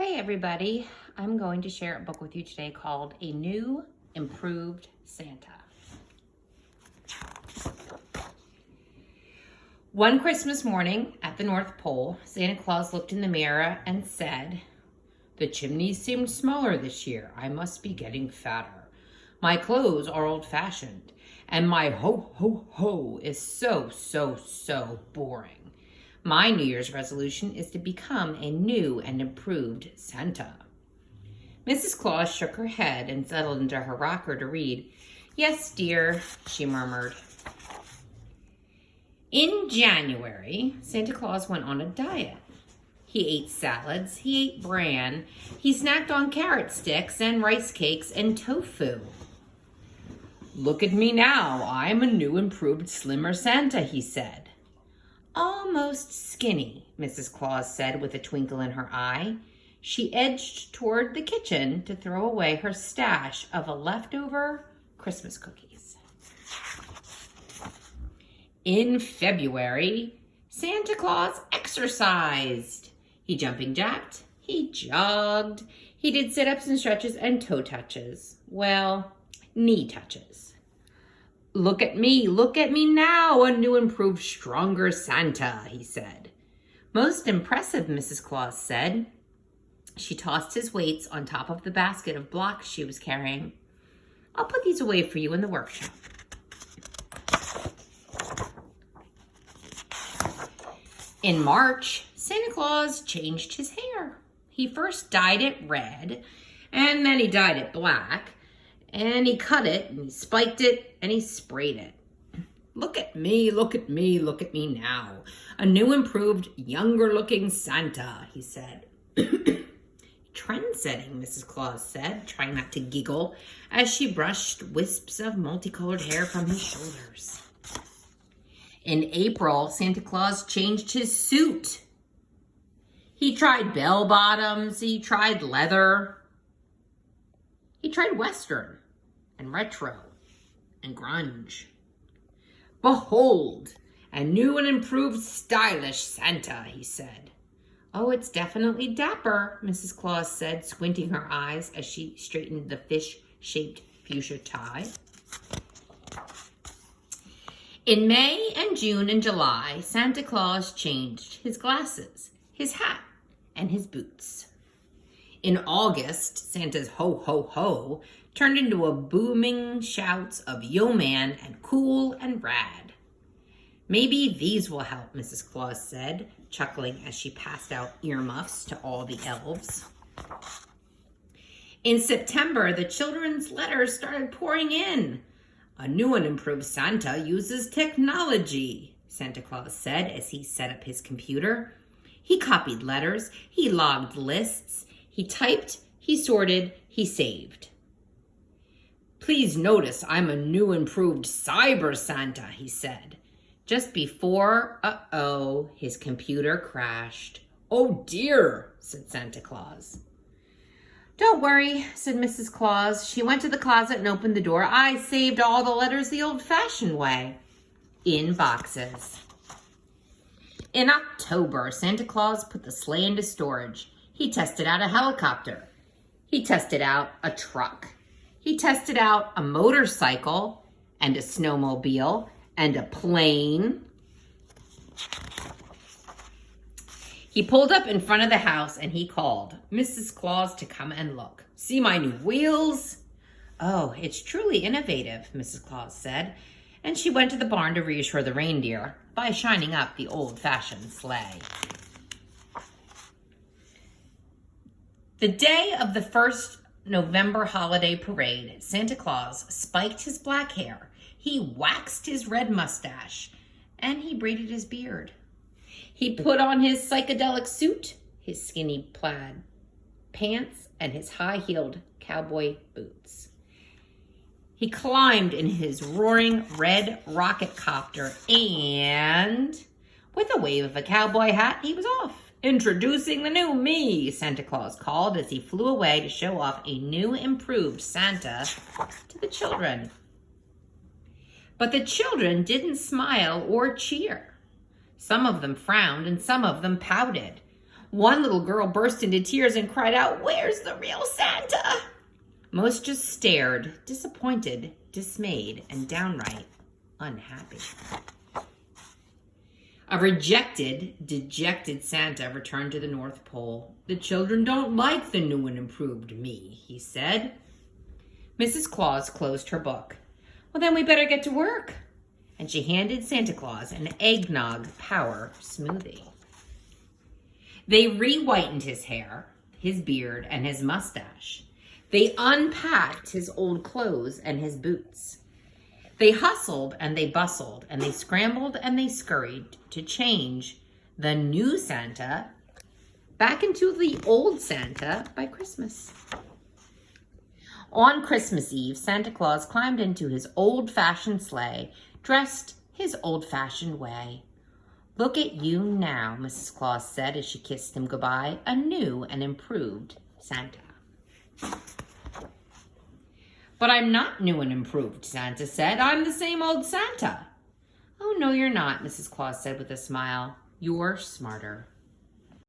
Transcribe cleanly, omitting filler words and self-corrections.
Hey everybody, I'm going to share a book with you today called A New Improved Santa. One Christmas morning at the North Pole, Santa Claus looked in the mirror and said, "The chimneys seemed smaller this year. I must be getting fatter. My clothes are old-fashioned, and my ho, ho, ho is so boring. My New Year's resolution is to become a new and improved Santa." Mrs. Claus shook her head and settled into her rocker to read. "Yes, dear," she murmured. In January, Santa Claus went on a diet. He ate salads, he ate bran, he snacked on carrot sticks and rice cakes and tofu. "Look at me now, I'm a new improved slimmer Santa," he said. "Almost skinny," Mrs. Claus said with a twinkle in her eye. She edged toward the kitchen to throw away her stash of leftover Christmas cookies. In February, Santa Claus exercised. He jumping jacked, he jogged, he did sit-ups and stretches and toe touches. Well, knee touches. Look at me now, a new improved stronger Santa," he said. "Most impressive," Mrs. Claus said. She tossed his weights on top of the basket of blocks she was carrying. "I'll put these away for you in the workshop." In March, Santa Claus changed his hair. He first dyed it red, and then he dyed it black, and he cut it, and he spiked it, and he sprayed it. Look at me now. A new, improved, younger-looking Santa," he said. "Trend-setting," Mrs. Claus said, trying not to giggle as she brushed wisps of multicolored hair from his shoulders. In April, Santa Claus changed his suit. He tried bell-bottoms, he tried leather, he tried Western and retro and grunge. "Behold, a new and improved stylish Santa," he said. "Oh, it's definitely dapper," Mrs. Claus said, squinting her eyes as she straightened the fish-shaped fuchsia tie. In May and June and July, Santa Claus changed his glasses, his hat, and his boots. In August, Santa's ho, ho, ho turned into a booming shouts of yo man and cool and rad. "Maybe these will help," Mrs. Claus said, chuckling as she passed out earmuffs to all the elves. In September, the children's letters started pouring in. "A new and improved Santa uses technology," Santa Claus said as he set up his computer. He copied letters, he logged lists, he typed, he sorted, he saved. "Please notice I'm a new improved cyber Santa," he said. Just before, his computer crashed. "Oh dear," said Santa Claus. "Don't worry," said Mrs. Claus. She went to the closet and opened the door. "I saved all the letters the old-fashioned way, in boxes." In October, Santa Claus put the sleigh into storage. He tested out a helicopter. He tested out a truck. He tested out a motorcycle and a snowmobile and a plane. He pulled up in front of the house and he called Mrs. Claus to come and look. "See my new wheels?" "Oh, it's truly innovative," Mrs. Claus said, and she went to the barn to reassure the reindeer by shining up the old-fashioned sleigh. The day of the first November holiday parade, Santa Claus spiked his black hair, he waxed his red mustache, and he braided his beard. He put on his psychedelic suit, his skinny plaid pants, and his high-heeled cowboy boots. He climbed in his roaring red rocket copter and, with a wave of a cowboy hat, he was off. "Introducing the new me," Santa Claus called as he flew away to show off a new improved Santa to the children. But the children didn't smile or cheer. Some of them frowned and some of them pouted. One little girl burst into tears and cried out, "Where's the real Santa?" Most just stared, disappointed, dismayed, and downright unhappy. A rejected, dejected Santa returned to the North Pole. "The children don't like the new and improved me," he said. Mrs. Claus closed her book. "Well, then we better get to work." And she handed Santa Claus an eggnog power smoothie. They re-whitened his hair, his beard, and his mustache. They unpacked his old clothes and his boots. They hustled and they bustled, and they scrambled and they scurried to change the new Santa back into the old Santa by Christmas. On Christmas Eve, Santa Claus climbed into his old-fashioned sleigh, dressed his old-fashioned way. "Look at you now," Mrs. Claus said as she kissed him goodbye, "a new and improved Santa." "But I'm not new and improved," Santa said. "I'm the same old Santa." "Oh, no, you're not," Mrs. Claus said with a smile. "You're smarter."